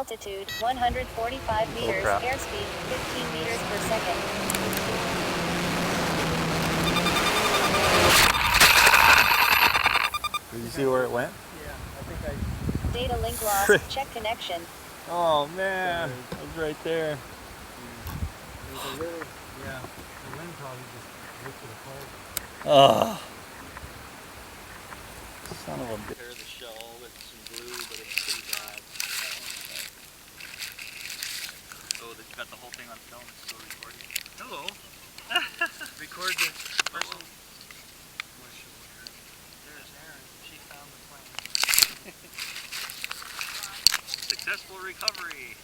Altitude 145 meters, crap. airspeed 15 meters per second. Did you see where it went? Yeah, I think I... Data link lost, check connection. Oh man, it was right there. There's a little, yeah, the wind probably just lifted it apart. Oh. Son of a bitch. Repair the shell with some glue, but it's pretty bad. Oh, you've got the whole thing on film, it's still recording. Hello! Record the person. There's Erin, she found the plane. Successful recovery!